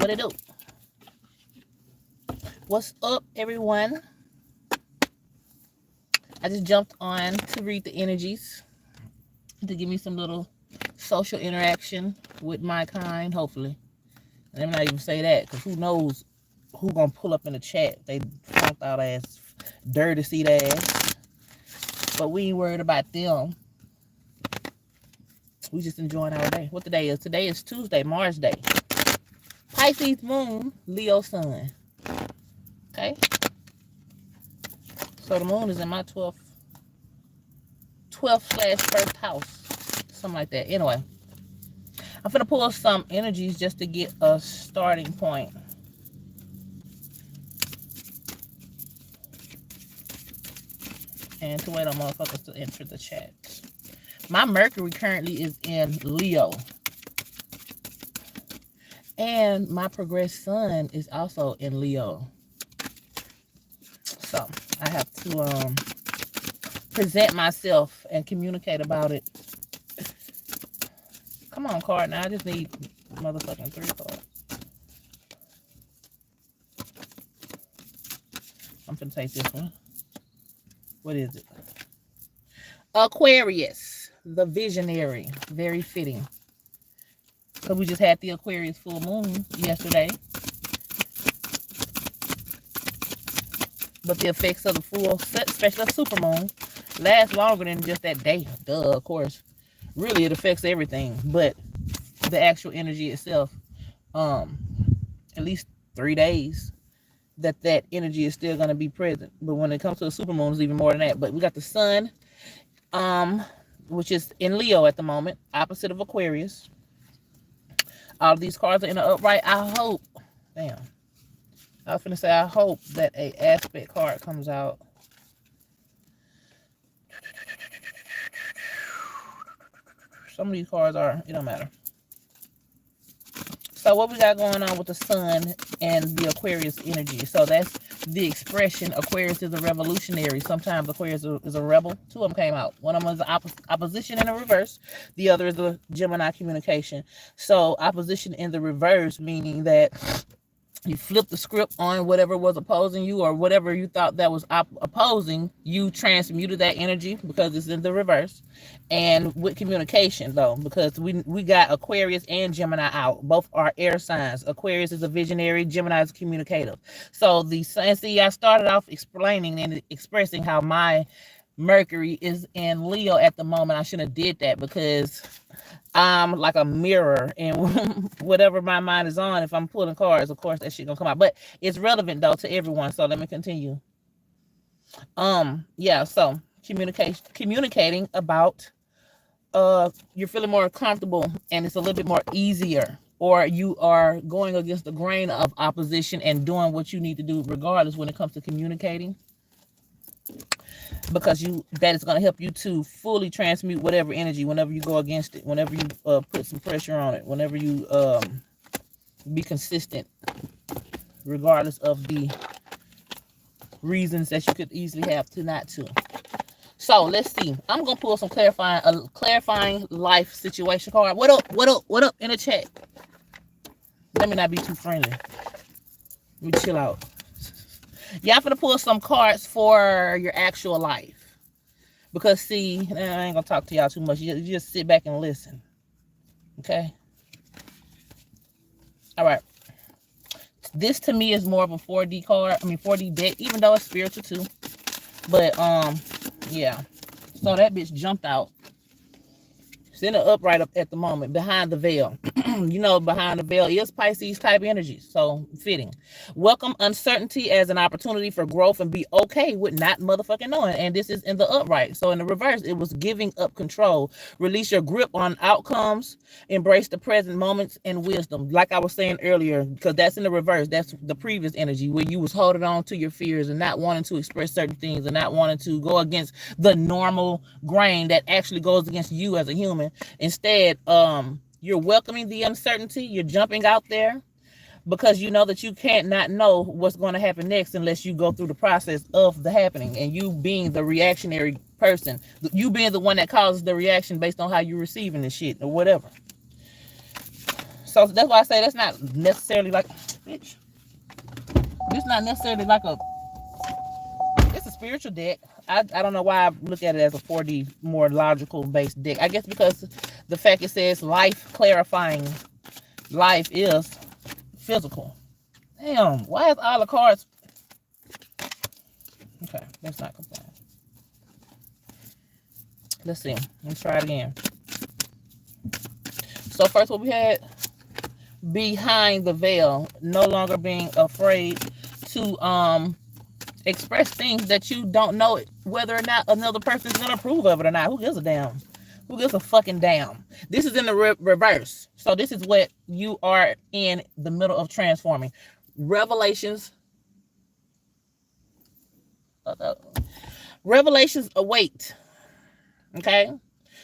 What it do? What's up, everyone? I just jumped on to read the energies to give me some little social interaction with my kind, hopefully. And let me not even say that, because who knows who gonna pull up in the chat. They funked out ass, dirty seat ass. But we ain't worried about them. We just enjoying our day. What the day is? Today is Tuesday, Mars Day. Pisces moon, Leo sun. Okay? So the moon is in my 12th / first house. Something like that. Anyway, I'm finna pull some energies just to get a starting point. And to wait on motherfuckers to enter the chat. My Mercury currently is in Leo. And my progressed sun is also in Leo. So I have to present myself and communicate about it. Come on, card. Now I just need motherfucking 3 cards. I'm finna take this one. What is it? Aquarius, the visionary. Very fitting. Because we just had the Aquarius full moon yesterday. But the effects of the full, especially the super moon, last longer than just that day. Duh, of course. Really, it affects everything. But the actual energy itself, at least 3 days, that energy is still going to be present. But when it comes to the super moon, it's even more than that. But we got the sun, which is in Leo at the moment, opposite of Aquarius. All of these cards are in the upright. I hope, damn, I was finna say, I hope that a aspect card comes out. Some of these cards are, it don't matter. So what we got going on with the sun and the Aquarius energy? So that's the expression. Aquarius is a revolutionary. Sometimes Aquarius is a rebel. 2 of them came out. One of them is opposition in the reverse. The other is the Gemini communication. So opposition in the reverse, meaning that you flip the script on whatever was opposing you, or whatever you thought that was opposing, you transmuted that energy because it's in the reverse. And with communication, though, because we got Aquarius and Gemini out. Both are air signs. Aquarius is a visionary. Gemini is a communicative. So see, I started off explaining and expressing how my Mercury is in Leo at the moment. I shouldn't have did that, because I'm like a mirror, and whatever my mind is on, if I'm pulling cards, of course that shit gonna come out. But it's relevant though to everyone. So let me continue. Yeah, so communicating about you're feeling more comfortable, and it's a little bit more easier, or you are going against the grain of opposition and doing what you need to do regardless when it comes to communicating. Because that is going to help you to fully transmute whatever energy whenever you go against it, whenever you put some pressure on it, whenever you be consistent, regardless of the reasons that you could easily have to not to. So let's see. I'm gonna pull some clarifying life situation card. What up in the chat? Let me not be too friendly. Let me chill out. Y'all finna pull some cards for your actual life. Because see, I ain't gonna talk to y'all too much. You just sit back and listen. Okay? Alright. This to me is more of a 4D card. 4D deck, even though it's spiritual too. But yeah. So that bitch jumped out. It's in the upright up at the moment, behind the veil. You know, behind the veil is Pisces type energy. So fitting. Welcome uncertainty as an opportunity for growth, and be okay with not motherfucking knowing. And this is in the upright. So in the reverse, it was giving up control. Release your grip on outcomes. Embrace the present moments and wisdom. Like I was saying earlier, because that's in the reverse. That's the previous energy where you was holding on to your fears and not wanting to express certain things and not wanting to go against the normal grain that actually goes against you as a human. Instead, you're welcoming the uncertainty. You're jumping out there because you know that you can't not know what's going to happen next unless you go through the process of the happening, and you being the reactionary person, you being the one that causes the reaction based on how you're receiving the shit or whatever. So that's why I say that's not necessarily like, bitch. It's not necessarily like it's a spiritual deck. I don't know why I look at it as a 4D more logical based deck. I guess because the fact it says life clarifying, life is physical. Damn, why is all the cards? Okay, let's not complain. Let's see. Let's try it again. So first what we had, behind the veil, no longer being afraid to express things that you don't know whether or not another person is going to approve of it or not. Who gives a damn? Who gives a fucking damn? This is in the reverse. So this is what you are in the middle of transforming. Revelations. Revelations await. Okay?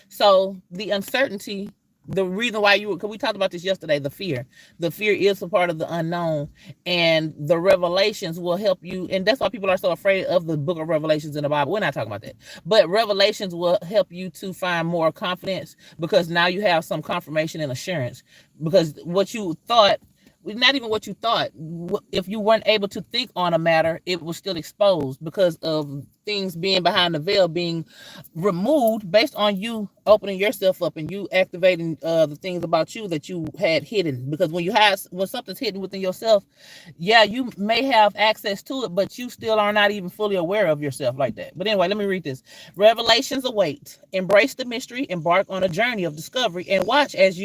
So the uncertainty, the reason why because we talked about this yesterday, the fear is a part of the unknown, and the revelations will help you. And that's why people are so afraid of the book of Revelations in the Bible. We're not talking about that, but revelations will help you to find more confidence, because now you have some confirmation and assurance, because what you thought, not even what you thought, if you weren't able to think on a matter, it was still exposed because of things being behind the veil being removed based on you opening yourself up and you activating the things about you that you had hidden. Because when something's hidden within yourself, yeah, you may have access to it, but you still are not even fully aware of yourself like that. But anyway, let me read this. Revelations await. Embrace the mystery, embark on a journey of discovery, and watch as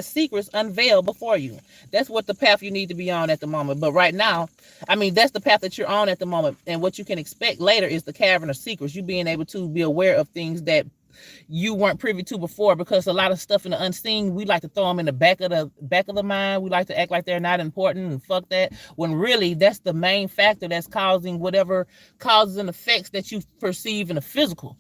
secrets unveil before you. That's what the path you need to be on at the moment. But right now, I mean, that's the path that you're on at the moment. And what you can expect later is the cavern of secrets. You being able to be aware of things that you weren't privy to before, because a lot of stuff in the unseen, we like to throw them in the back of the mind. We like to act like they're not important and fuck that, when really that's the main factor that's causing whatever causes and effects that you perceive in the physical,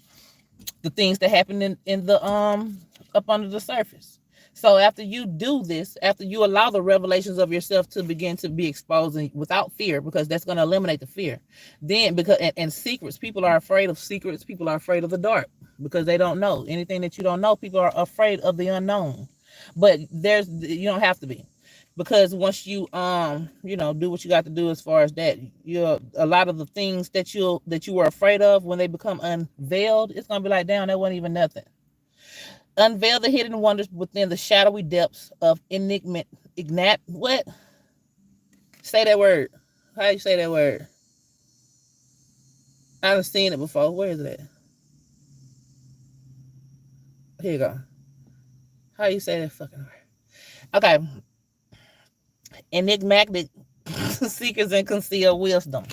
the things that happen in the up under the surface. So after you do this, after you allow the revelations of yourself to begin to be exposed and without fear, because that's going to eliminate the fear. Then and secrets, people are afraid of secrets. People are afraid of the dark because they don't know anything that you don't know. People are afraid of the unknown, but you don't have to be, because once you do what you got to do as far as that, a lot of the things that you were afraid of, when they become unveiled, it's going to be like, damn, that wasn't even nothing. Unveil the hidden wonders within the shadowy depths of what? Say that word. How you say that word? I've seen it before. Where is it at? Here you go. How you say that fucking word? Okay. Enigmatic seekers and concealed wisdom.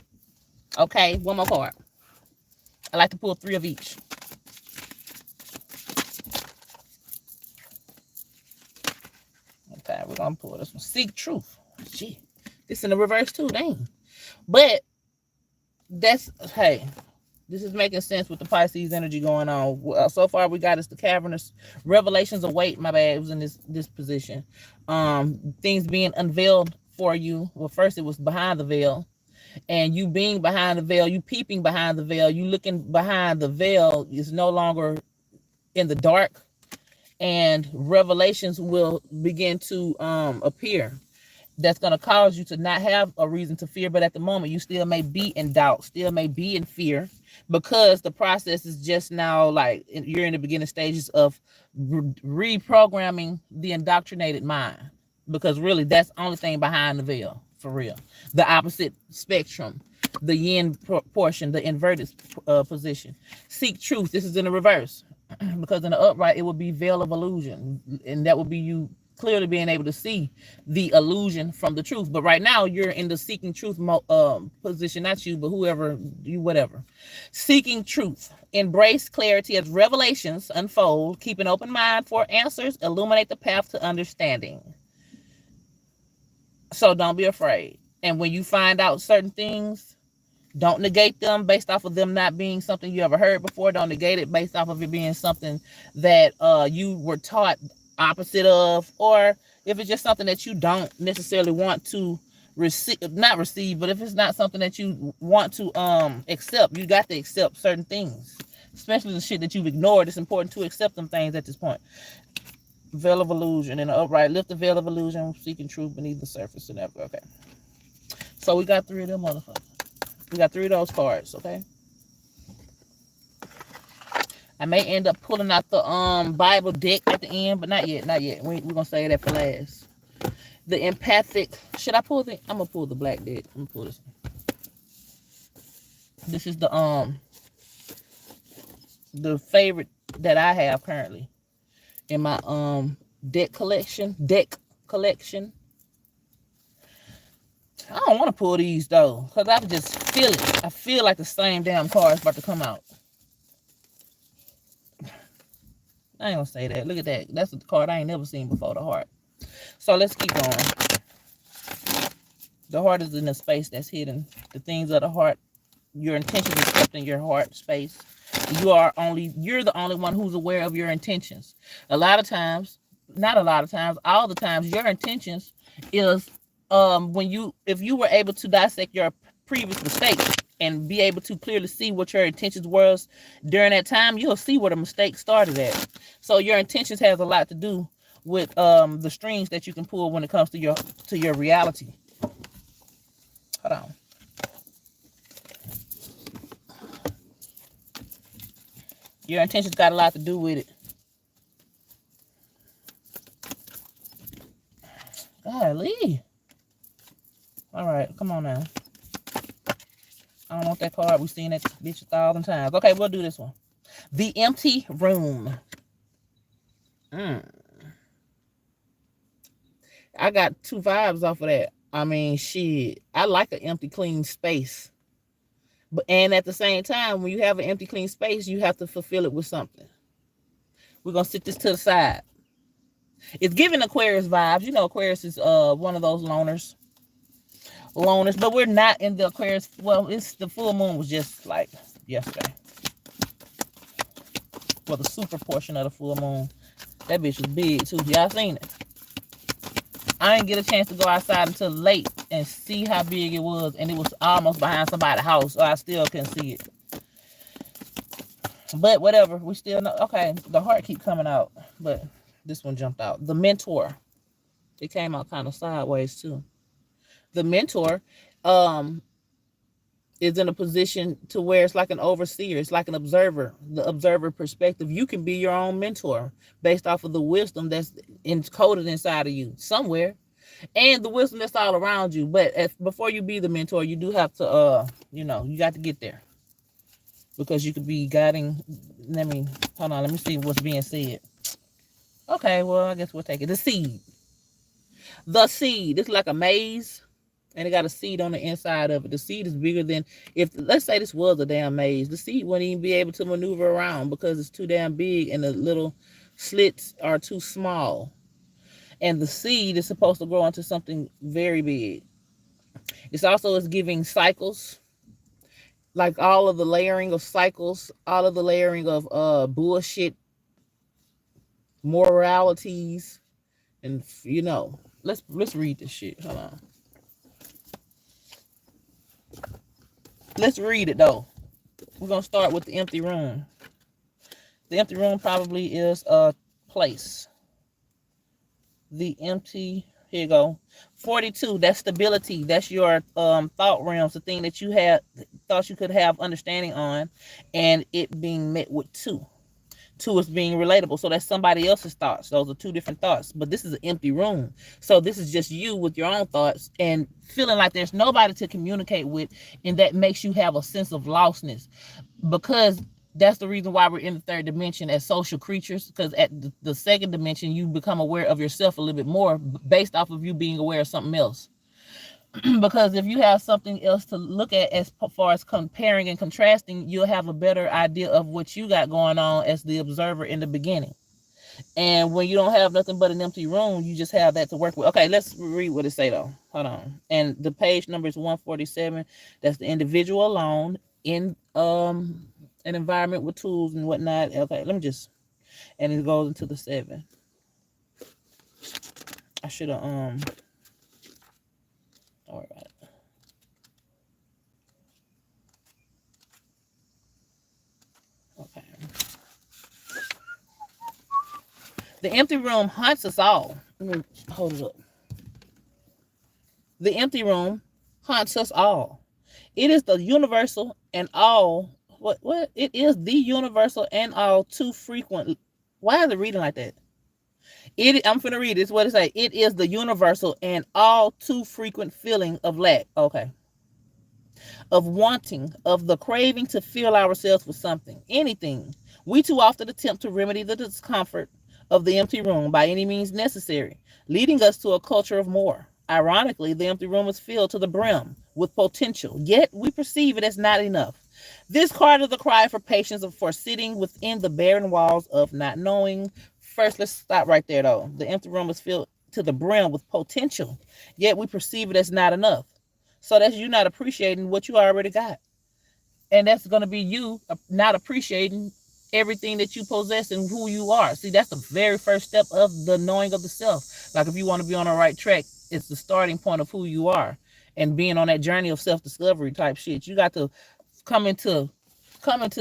Okay, one more card. I like to pull 3 of each. Okay, we're gonna pull this one. Seek truth. Shit. This in the reverse too, dang. But this is making sense with the Pisces energy going on. So far we got is the cavernous revelations await. My bad, it was in this position. Things being unveiled for you. Well, first it was behind the veil. And you being behind the veil, you peeping behind the veil, you looking behind the veil is no longer in the dark. And revelations will begin to appear. That's going to cause you to not have a reason to fear, but at the moment you still may be in doubt, still may be in fear, because the process is just now like you're in the beginning stages of reprogramming the indoctrinated mind, because really that's the only thing behind the veil, for real. The opposite spectrum, the yin portion, the inverted position. Seek truth. This is in the reverse. Because in the upright, it would be veil of illusion. And that would be you clearly being able to see the illusion from the truth. But right now, you're in the seeking truth position. Not you, but whoever, you, whatever. Seeking truth. Embrace clarity as revelations unfold. Keep an open mind for answers. Illuminate the path to understanding. So don't be afraid. And when you find out certain things, don't negate them based off of them not being something you ever heard before. Don't negate it based off of it being something that you were taught opposite of, or if it's just something that you don't necessarily want to not receive, but if it's not something that you want to accept, you got to accept certain things, especially the shit that you've ignored. It's important to accept them things at this point. Veil of illusion. In the upright, lift the veil of illusion, seeking truth beneath the surface and ever. Okay. So we got 3 of them motherfuckers. We got 3 of those cards, okay? I may end up pulling out the Bible deck at the end, but not yet, not yet. We're gonna save that for last. The empathic. Should I pull the? I'm gonna pull the black deck. I'm gonna pull this one. This is the favorite that I have currently in my deck collection. I don't want to pull these though, because I just feel it. I feel like the same damn card is about to come out. I ain't gonna say that. Look at that. That's a card I ain't never seen before, the heart. So let's keep going. The heart is in a space that's hidden. The things of the heart, your intentions is kept in your heart space. You're the only one who's aware of your intentions. A lot of times, not a lot of times, all the times, your intentions is if you were able to dissect your previous mistakes and be able to clearly see what your intentions was during that time, you'll see where the mistake started at. So your intentions has a lot to do with the strings that you can pull when it comes to your reality. Hold on. Your intentions got a lot to do with it. Golly. All right, come on now. I don't want that card. We've seen that bitch 1,000 times. Okay, we'll do this one. The empty room. I got 2 vibes off of that. I mean, shit. I like an empty, clean space. And at the same time, when you have an empty, clean space, you have to fulfill it with something. We're going to sit this to the side. It's giving Aquarius vibes. You know, Aquarius is one of those loners. But we're not in the Aquarius. Well, the full moon was just like yesterday. Well, the super portion of the full moon. That bitch was big, too. Y'all seen it? I didn't get a chance to go outside until late and see how big it was. And it was almost behind somebody's house. So I still couldn't see it. But whatever. We still know. Okay, the heart keep coming out. But this one jumped out. The mentor. It came out kind of sideways, too. The mentor is in a position to where it's like an overseer. It's like an observer, the observer perspective. You can be your own mentor based off of the wisdom that's encoded inside of you somewhere and the wisdom that's all around you. But before you be the mentor, you do have to, you got to get there because you could be guiding. Hold on. Let me see what's being said. Okay. Well, I guess we'll take it. The seed. The seed. It's like a maze. And it got a seed on the inside of it. The seed is bigger than, let's say this was a damn maze. The seed wouldn't even be able to maneuver around because it's too damn big and the little slits are too small. And the seed is supposed to grow into something very big. It's also is giving cycles, like all of the layering of cycles, all of the layering of bullshit, moralities, and let's read this shit. Hold on. Let's read it, though. We're going to start with the empty room. The empty room probably is a place. The empty, here you go. 42, that's stability. That's your thought realms, the thing that you thought you could have understanding on, and it being met with 2. 2 is being relatable. So that's somebody else's thoughts. Those are 2 different thoughts. But this is an empty room. So this is just you with your own thoughts and feeling like there's nobody to communicate with. And that makes you have a sense of lostness. Because that's the reason why we're in the 3rd dimension as social creatures. Because at the 2nd dimension, you become aware of yourself a little bit more based off of you being aware of something else. Because if you have something else to look at as far as comparing and contrasting, you'll have a better idea of what you got going on as the observer in the beginning. And when you don't have nothing but an empty room, you just have that to work with. Okay, let's read what it say though. Hold on. And the page number is 147. That's the individual alone in an environment with tools and whatnot. Okay, let me just, and it goes into the 7. I should have don't worry about it. Okay. The empty room haunts us all. Let me hold it up. The empty room haunts us all. It is the universal and all. What? It is the universal and all too frequent. Why is it reading like that? I'm finna read it. It's what it say. It is the universal and all too frequent feeling of lack. Okay. Of wanting, of the craving to fill ourselves with something, anything. We too often attempt to remedy the discomfort of the empty room by any means necessary, leading us to a culture of more. Ironically, the empty room is filled to the brim with potential, yet we perceive it as not enough. This card is the cry for patience for sitting within the barren walls of not knowing. First, let's stop right there, though. The empty room is filled to the brim with potential, yet we perceive it as not enough. So that's you not appreciating what you already got. And that's going to be you not appreciating everything that you possess and who you are. See, that's the very first step of the knowing of the self. Like if you want to be on the right track, it's the starting point of who you are and being on that journey of self-discovery type shit. You got to come into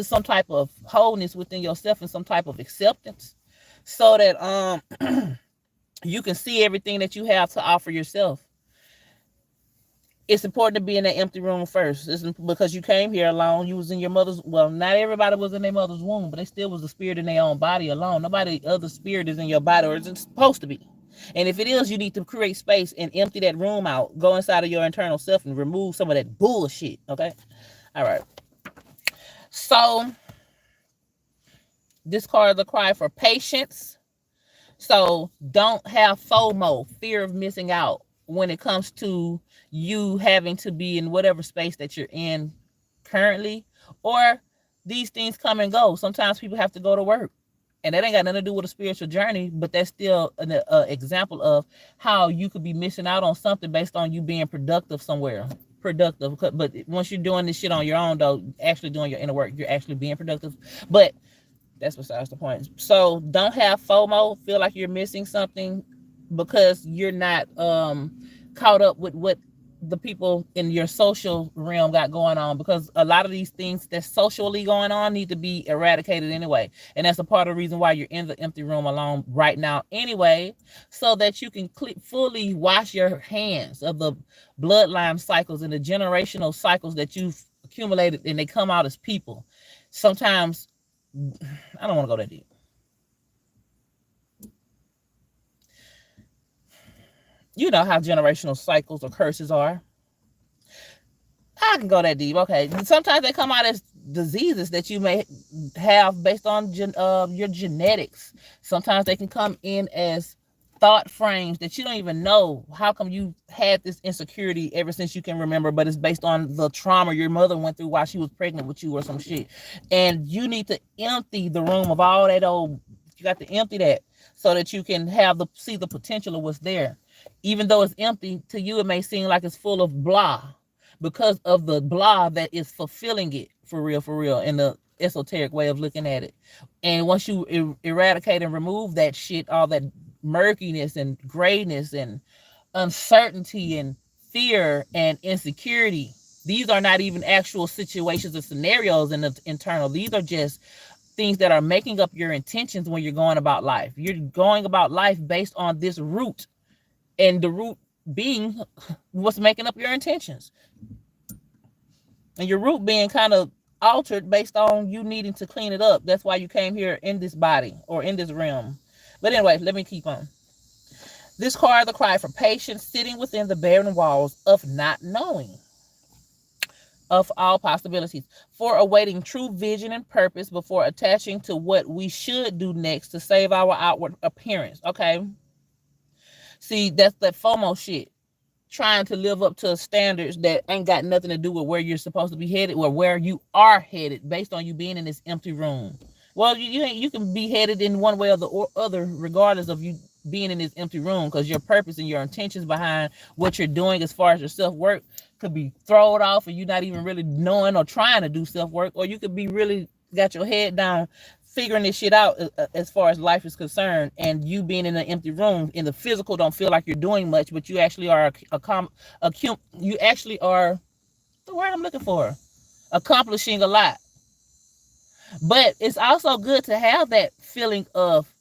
some type of wholeness within yourself and some type of acceptance so that you can see everything that you have to offer yourself. It's important to be in that empty room first. It's because you came here alone. You was in your mother's, well, not everybody was in their mother's womb, but they still was a spirit in their own body alone. Nobody other spirit is in your body, or is it supposed to be? And if it is, you need to create space and empty that room out. Go inside of your internal self and remove some of that bullshit, okay? All right. So, this card is a cry for patience. So, don't have FOMO, fear of missing out, when it comes to you having to be in whatever space that you're in currently, or these things come and go. Sometimes people have to go to work, and that ain't got nothing to do with a spiritual journey, but that's still an example of how you could be missing out on something based on you being productive somewhere. Productive, but once you're doing this shit on your own, though, actually doing your inner work, you're actually being productive. But that's besides the point. So don't have FOMO, feel like you're missing something because you're not caught up with what the people in your social realm got going on, because a lot of these things that's socially going on need to be eradicated anyway. And that's a part of the reason why you're in the empty room alone right now anyway, so that you can fully wash your hands of the bloodline cycles and the generational cycles that you've accumulated, and they come out as people. Sometimes, I don't want to go that deep. You know how generational cycles or curses are. I can go that deep. Okay. Sometimes they come out as diseases that you may have based on your genetics. Sometimes they can come in as thought frames that you don't even know. How come you had this insecurity ever since you can remember, but it's based on the trauma your mother went through while she was pregnant with you or some shit. And you need to empty the room of all that old, you got to empty that so that you can see the potential of what's there. Even though it's empty, to you it may seem like it's full of blah, because of the blah that is fulfilling it for real, in the esoteric way of looking at it. And once you eradicate and remove that shit, all that murkiness and grayness and uncertainty and fear and insecurity, these are not even actual situations or scenarios in the internal. These are just things that are making up your intentions when you're going about life. You're going about life based on this root, and the root being what's making up your intentions. And your root being kind of altered based on you needing to clean it up. That's why you came here in this body or in this realm. But anyway, let me keep on. This card, the cry for patience, sitting within the barren walls of not knowing of all possibilities, for awaiting true vision and purpose before attaching to what we should do next to save our outward appearance. Okay. See, that's that FOMO shit. Trying to live up to standards that ain't got nothing to do with where you're supposed to be headed or where you are headed based on you being in this empty room. Well, you can be headed in one way or the other regardless of you being in this empty room, because your purpose and your intentions behind what you're doing as far as your self-work could be thrown off and you're not even really knowing or trying to do self-work, or you could be really got your head down figuring this shit out as far as life is concerned, and you being in an empty room in the physical don't feel like you're doing much, but you actually are you actually are, the word I'm looking for, accomplishing a lot. But it's also good to have that feeling of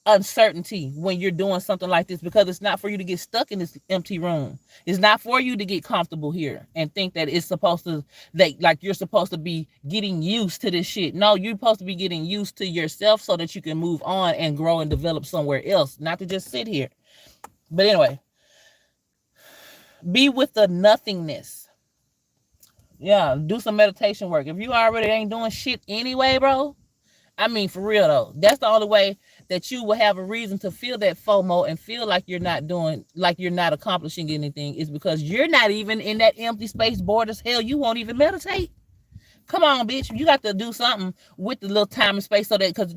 uncertainty when you're doing something like this, because it's not for you to get stuck in this empty room. It's not for you to get comfortable here and think that it's supposed to, that like you're supposed to be getting used to this shit. No, you're supposed to be getting used to yourself so that you can move on and grow and develop somewhere else, not to just sit here. But anyway, be with the nothingness. Yeah, do some meditation work. If you already ain't doing shit anyway, bro, I mean, for real though, that's the only way that you will have a reason to feel that FOMO and feel like you're not doing, like you're not accomplishing anything, is because you're not even in that empty space, bored as hell. You won't even meditate. Come on, bitch. You got to do something with the little time and space, so that, because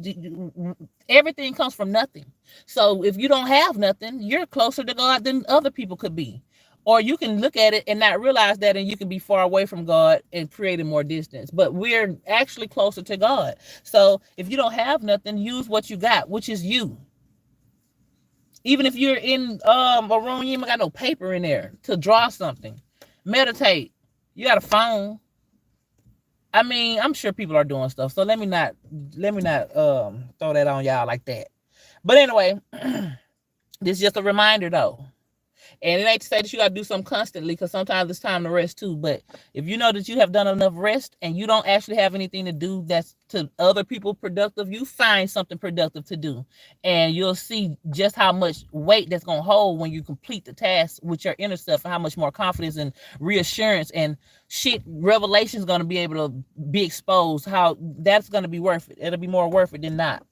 everything comes from nothing. So if you don't have nothing, you're closer to God than other people could be. Or you can look at it and not realize that, and you can be far away from God and creating more distance. But we're actually closer to God. So if you don't have nothing, use what you got, which is you. Even if you're in a room, you ain't got no paper in there to draw something. Meditate. You got a phone. I mean, I'm sure people are doing stuff. So let me not throw that on y'all like that. But anyway, this is just a reminder though. And it ain't to say that you got to do something constantly, because sometimes it's time to rest too. But if you know that you have done enough rest and you don't actually have anything to do that's to other people productive, you find something productive to do. And you'll see just how much weight that's going to hold when you complete the task with your inner self, and how much more confidence and reassurance and shit, revelation is going to be able to be exposed, how that's going to be worth it. It'll be more worth it than not.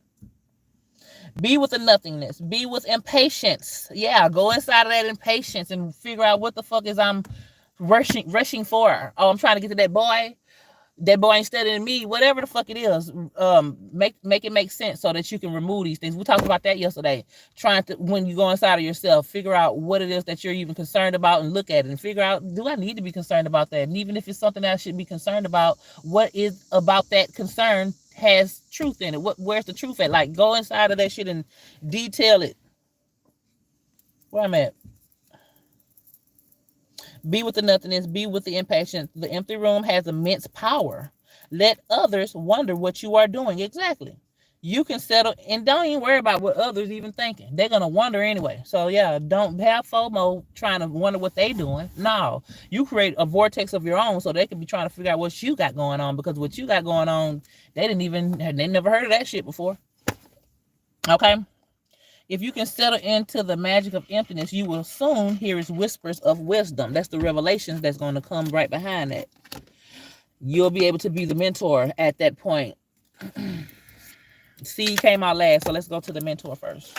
Be with the nothingness. Be with impatience. Yeah, go inside of that impatience and figure out what the fuck is I'm rushing for. Oh, I'm trying to get to that boy. That boy ain't studying me. Whatever the fuck it is, make it make sense so that you can remove these things. We talked about that yesterday. Trying to, when you go inside of yourself, figure out what it is that you're even concerned about, and look at it and figure out, do I need to be concerned about that? And even if it's something that I should be concerned about, what is about that concern has truth in it? Where's the truth at? Like, go inside of that shit and detail it. Where I'm at. Be with the nothingness. Be with the impatience. The empty room has immense power. Let others wonder what you are doing. Exactly. You can settle and don't even worry about what others even thinking. They're gonna wonder anyway. So yeah, don't have FOMO trying to wonder what they doing. No, you create a vortex of your own so they can be trying to figure out what you got going on, because what you got going on, they never heard of that shit before. Okay. If you can settle into the magic of emptiness, you will soon hear his whispers of wisdom. That's the revelations that's going to come right behind that. You'll be able to be the mentor at that point. C came out last, so let's go to the mentor first.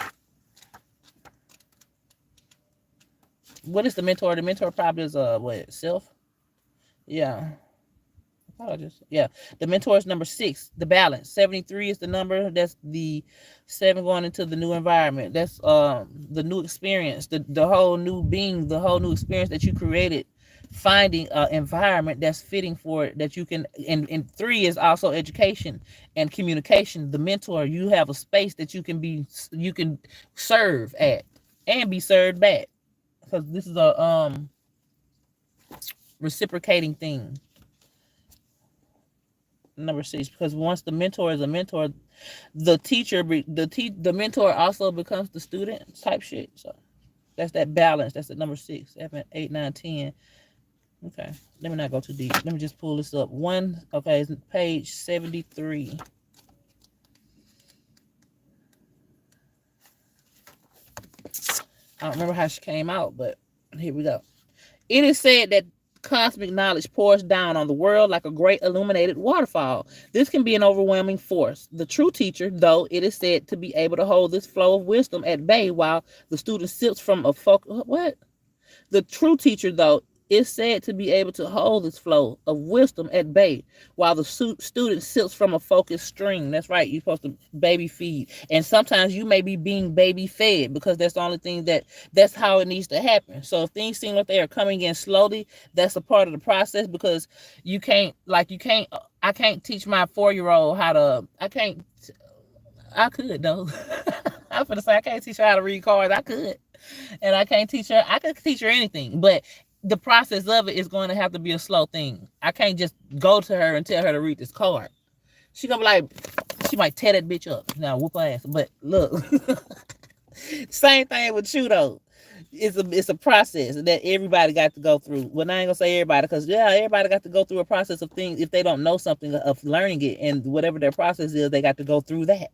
What is the mentor? The mentor probably is what, self? Yeah. The mentor is number 6, the balance. 73 is the number. That's the 7 going into the new environment. That's the new experience, the whole new being, the whole new experience that you created. Finding an environment that's fitting for it, that you can, and 3 is also education and communication. The mentor, you have a space that you can serve at and be served back, because this is a reciprocating thing. Number 6, because once the mentor is a mentor, the teacher, the mentor also becomes the student type shit. So that's that balance. That's at number 6, 7, 8, 9, 10. Okay, let me not go too deep. Let me just pull this up. Okay, it's page 73. I don't remember how she came out, but here we go. It is said that cosmic knowledge pours down on the world like a great illuminated waterfall. This can be an overwhelming force. The true teacher, though, it is said to be able to hold this flow of wisdom at bay while the student sips from a focus. What? The true teacher, though, is said to be able to hold this flow of wisdom at bay while the student sips from a focused stream. That's right. You're supposed to baby feed. And sometimes you may be being baby fed, because that's the only thing that's how it needs to happen. So if things seem like they are coming in slowly, that's a part of the process, because I can't teach my 4-year-old how to, I could though. I'm gonna say I can't teach her how to read cards. I could. And I could teach her anything, but the process of it is going to have to be a slow thing. I can't just go to her and tell her to read this card. She's gonna be like, she might tear that bitch up. Now whoop her ass. But look, same thing with you though. It's a process that everybody got to go through. Well, I ain't gonna say everybody, because yeah, everybody got to go through a process of things. If they don't know something, of learning it, and whatever their process is, they got to go through that.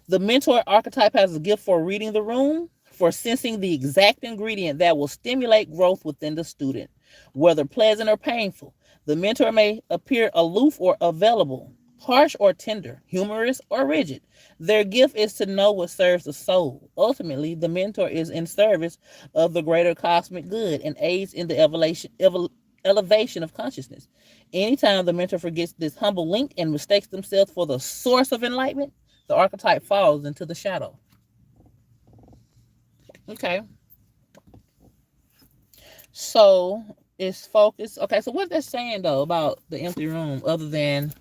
The mentor archetype has a gift for reading the room, for sensing the exact ingredient that will stimulate growth within the student, whether pleasant or painful. The mentor may appear aloof or available, harsh or tender, humorous or rigid. Their gift is to know what serves the soul. Ultimately, the mentor is in service of the greater cosmic good and aids in the elevation of consciousness. Anytime the mentor forgets this humble link and mistakes themselves for the source of enlightenment, the archetype falls into the shadow. Okay. So it's focused. Okay, so what they're saying though about the empty room, other than,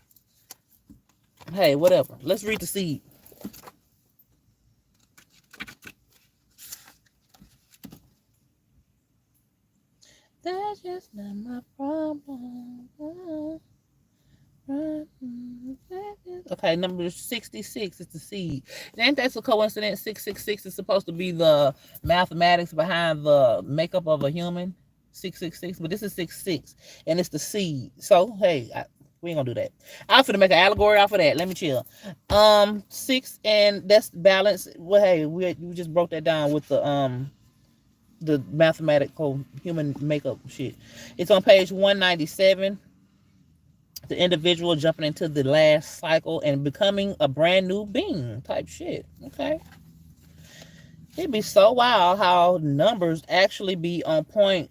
hey, whatever. Let's read the seed. That's just not my problem. Okay, number 66 is the seed. Ain't that a coincidence? 666 is supposed to be the mathematics behind the makeup of a human. 666, but this is 66, and it's the seed. So hey, we ain't gonna do that. I'm finna make an allegory off of that. Let me chill. 6, and that's balance. Well, hey, we just broke that down with the mathematical human makeup shit. It's on page 197. The individual jumping into the last cycle and becoming a brand new being type shit. Okay. It'd be so wild how numbers actually be on point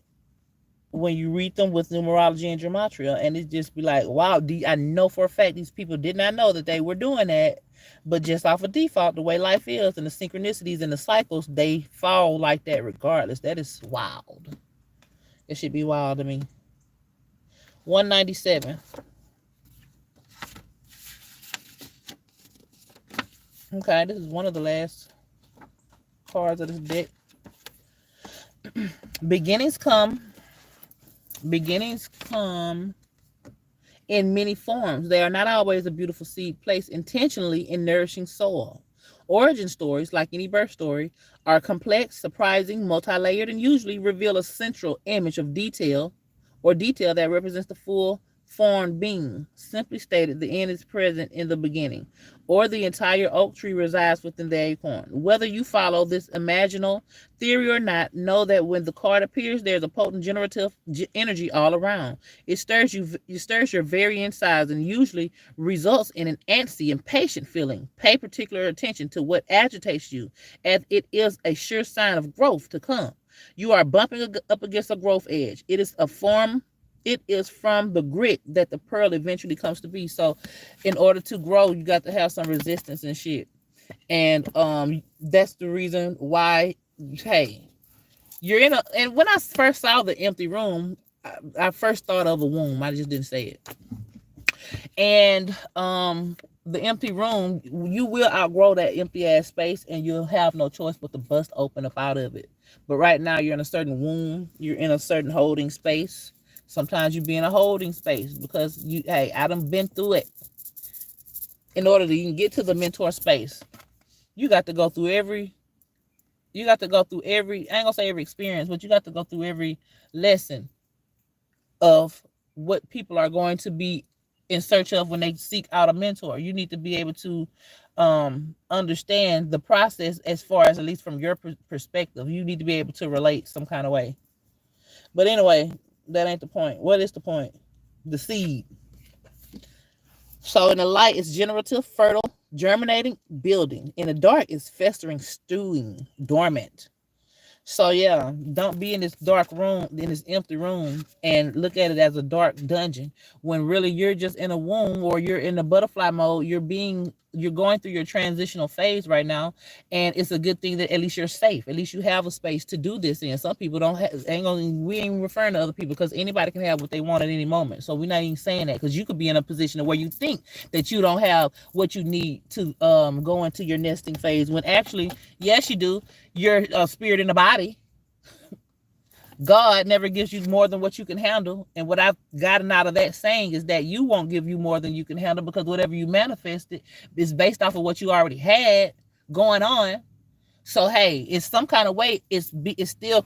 when you read them with numerology and gematria, and it just be like, wow, I know for a fact these people did not know that they were doing that, but just off of default, the way life is and the synchronicities and the cycles, they fall like that regardless. That is wild. It should be wild to me. 197. Okay, this is one of the last cards of this deck. Beginnings come in many forms. They are not always a beautiful seed placed intentionally in nourishing soil. Origin stories, like any birth story, are complex, surprising, multi-layered, and usually reveal a central image of detail that represents the full formed being. Simply stated, the end is present in the beginning, or the entire oak tree resides within the acorn. Whether you follow this imaginal theory or not, know that when the card appears, there's a potent generative energy all around. It stirs your very insides and usually results in an antsy, impatient feeling. Pay particular attention to what agitates you, as it is a sure sign of growth to come. You are bumping up against a growth edge. It is from the grit that the pearl eventually comes to be. So in order to grow, you got to have some resistance and shit. And that's the reason why, hey, you're in and when I first saw the empty room, I first thought of a womb. I just didn't say it. And the empty room, you will outgrow that empty ass space, and you'll have no choice but to bust open up out of it. But right now you're in a certain womb, you're in a certain holding space. Sometimes you be in a holding space because I done been through it. In order to even get to the mentor space, you got to go through every, I ain't gonna say every experience, but you got to go through every lesson of what people are going to be in search of when they seek out a mentor. You need to be able to understand the process, as far as, at least from your perspective. You need to be able to relate some kind of way. But anyway, that ain't the point. What is the point? The seed. So in the light, it's generative, fertile, germinating, building. In the dark, it's festering, stewing, dormant. So yeah, don't be in this dark room, in this empty room, and look at it as a dark dungeon, when really you're just in a womb, or you're in the butterfly mode. You're going through your transitional phase right now, and it's a good thing that at least you're safe. At least you have a space to do this in. Some people don't have. We ain't referring to other people, because anybody can have what they want at any moment. So we're not even saying that, because you could be in a position where you think that you don't have what you need to go into your nesting phase, when actually, yes, you do. You're a spirit in a body. God never gives you more than what you can handle. And what I've gotten out of that saying is that you won't give you more than you can handle, because whatever you manifested is based off of what you already had going on. So hey, it's some kind of way it still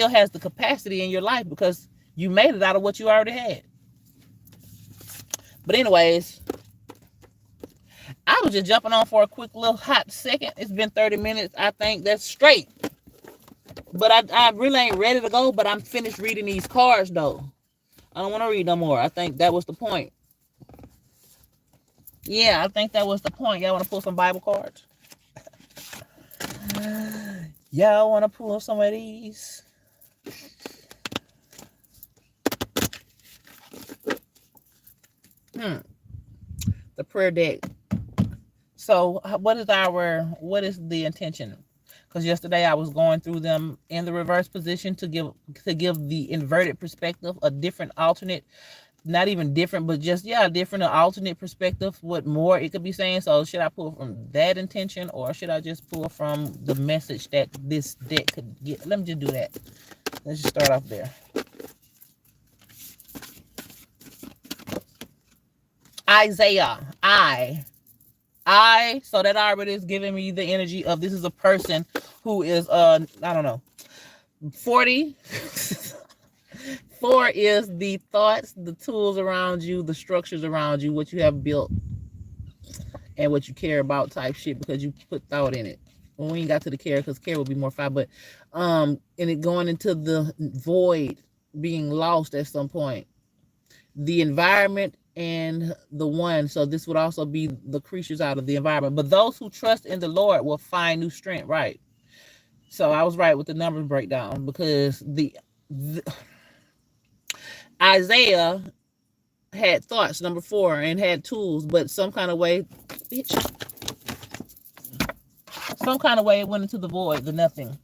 has the capacity in your life because you made it out of what you already had. But anyways, I was just jumping on for a quick little hot second. It's been 30 minutes. I think that's straight. But I really ain't ready to go, but I'm finished reading these cards though. I don't want to read no more. I think that was the point. Yeah, I think that was the point. Y'all want to pull some Bible cards? Y'all want to pull some of these? The prayer deck. So what is the intention? Because yesterday I was going through them in the reverse position to give the inverted perspective, a different alternate, not even different, but just different, alternate perspective, what more it could be saying. So should I pull from that intention, or should I just pull from the message that this deck could get? Let me just do that. Let's just start off there. Isaiah, so that already is giving me the energy of this is a person who is I don't know, 40. 4 is the thoughts, the tools around you, the structures around you, what you have built and what you care about type shit, because you put thought in it. Well, we ain't got to the care, because care will be more 5, but and it going into the void, being lost at some point, the environment and the one. So this would also be the creatures out of the environment. But those who trust in the Lord will find new strength. Right. So I was right with the numbers breakdown, because the Isaiah had thoughts, number 4, and had tools, but some kind of way, it went into the void, the nothing.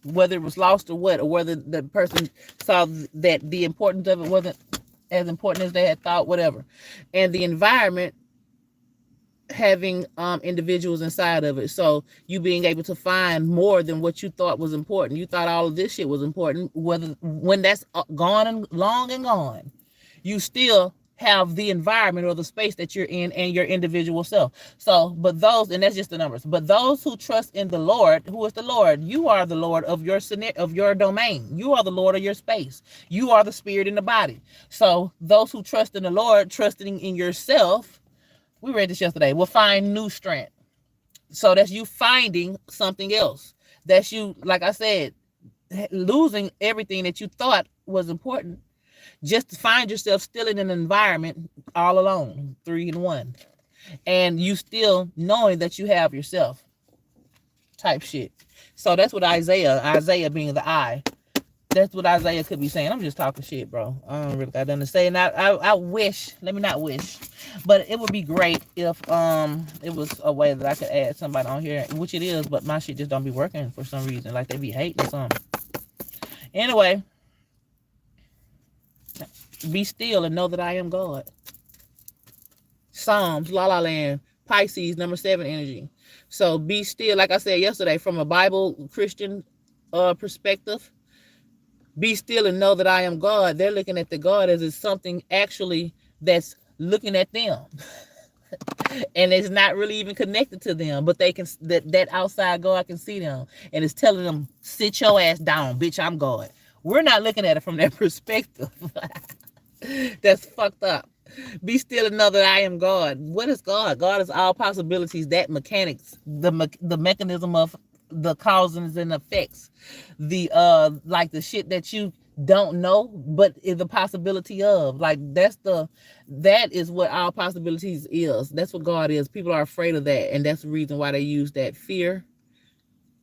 Whether it was lost or what, or whether the person saw that the importance of it wasn't as important as they had thought, whatever. And the environment having individuals inside of it. So you being able to find more than what you thought was important. You thought all of this shit was important. When that's gone and long and gone, you still have the environment or the space that you're in and your individual self. So, but those, and that's just the numbers, but those who trust in the Lord, who is the Lord? You are the Lord of your domain. You are the Lord of your space. You are the spirit in the body. So those who trust in the Lord, trusting in yourself, we read this yesterday, will find new strength. So that's you finding something else. That's you, like I said, losing everything that you thought was important, just to find yourself still in an environment all alone, 3 in 1. And you still knowing that you have yourself type shit. So that's what Isaiah being the I, that's what Isaiah could be saying. I'm just talking shit, bro. I don't really got nothing to say. And I wish, let me not wish, but it would be great if it was a way that I could add somebody on here, which it is, but my shit just don't be working for some reason. Like they be hating something. Anyway, be still and know that I am God. Psalms, La La Land, Pisces, number 7 energy. So be still, like I said yesterday, from a Bible Christian perspective, be still and know that I am God. They're looking at the God as it's something actually that's looking at them. And it's not really even connected to them, but they can, that outside God can see them and it's telling them, sit your ass down, bitch, I'm God. We're not looking at it from that perspective. That's fucked up. Be still and know that I am God. What is God? God is all possibilities, that mechanics, the mechanism of the causes and effects, the like the shit that you don't know, but is the possibility of, like, that is what all possibilities is. That's what God is. People are afraid of that, and that's the reason why they use that fear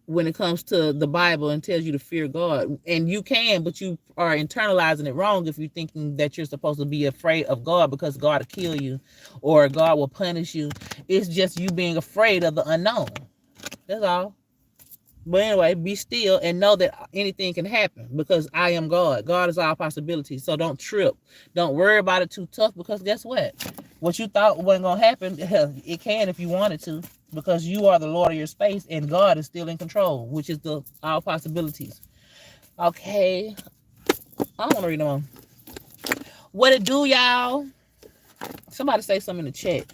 when it comes to the Bible and tells you to fear God. And you can, but you are internalizing it wrong if you're thinking that you're supposed to be afraid of God because God will kill you or God will punish you. It's just you being afraid of the unknown. That's all. But anyway, be still and know that anything can happen because I am God. God is all possibilities. So don't trip. Don't worry about it too tough, because guess what? What you thought wasn't going to happen, it can if you wanted to, because you are the Lord of your space and God is still in control, which is the all possibilities. Okay. I don't want to read them on. What it do, y'all? Somebody say something in the chat.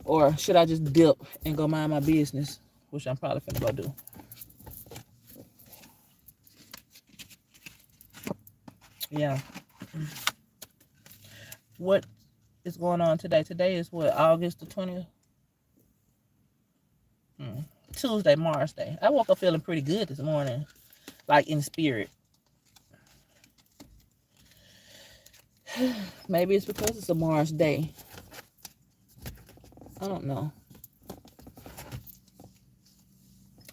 Or should I just dip and go mind my business? Which I'm probably finna go do. Yeah. What is going on today? Today is what? August the 20th? Tuesday, Mars Day. I woke up feeling pretty good this morning. Like in spirit. Maybe it's because it's a Mars Day. I don't know.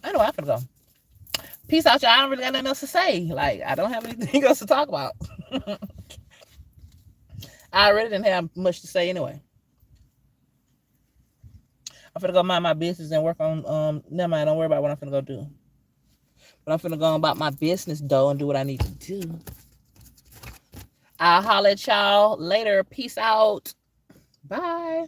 Anyway, I'm gonna go. Peace out, y'all. I don't really got nothing else to say. Like, I don't have anything else to talk about. I really didn't have much to say anyway. I'm finna go mind my business and work on, never mind, don't worry about what I'm finna go do. But I'm finna go about my business, though, and do what I need to do. I'll holler at y'all later. Peace out. Bye.